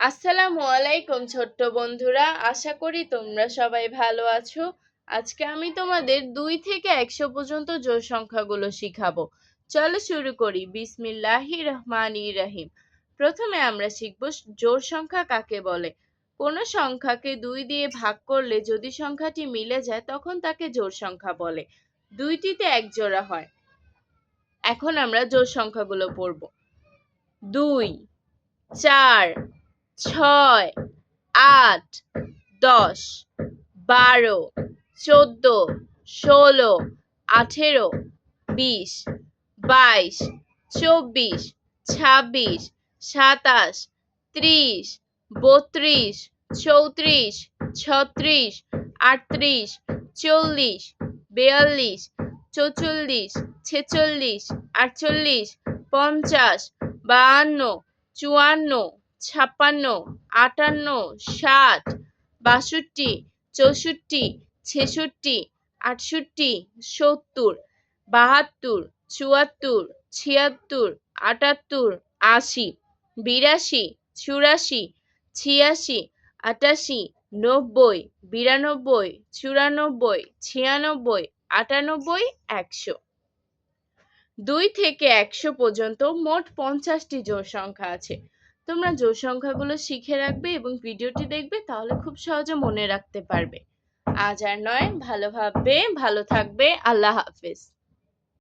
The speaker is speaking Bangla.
আসসালামু আলাইকুম ছোট্ট বন্ধুরা, আশা করি তোমরা সবাই ভালো আছো। আজকে আমি তোমাদের 2 থেকে 100 পর্যন্ত জোড় সংখ্যাগুলো শিখাবো। চলো শুরু করি। বিসমিল্লাহির রহমানির রহিম। প্রথমে আমরা শিখব জোড় সংখ্যা কাকে বলে। কোনো সংখ্যাকে 2 দিয়ে ভাগ করলে যদি সংখ্যাটি মিলে যায় তখন তাকে জোড় সংখ্যা বলে। 2টিতে এক জোড়া হয়। এখন আমরা জোড় সংখ্যাগুলো পড়ব। 2, 4, 6, 8, 10, 12, 14, 16, 18, 20, 22, 24, 26, 27, 30, 32, 34, 36, 38, 40, 42, 44, 46, 48, 50, 52, 54, 56, 58, 60, 62, 64, 66, 68, 70, 72, 74, 76, 78, 80, 82, 84, 86, 88, 90, 92, 94, 96, 98, 100। 2 থেকে 100 পর্যন্ত মোট 50টি জোড় সংখ্যা আছে। তোমরা জোড় সংখ্যাগুলো শিখে রাখবে এবং ভিডিওটি দেখবে, তাহলে খুব সহজে মনে রাখতে পারবে। আজ আর নয়, ভালো ভাববে, ভালো থাকবে। আল্লাহ হাফেজ।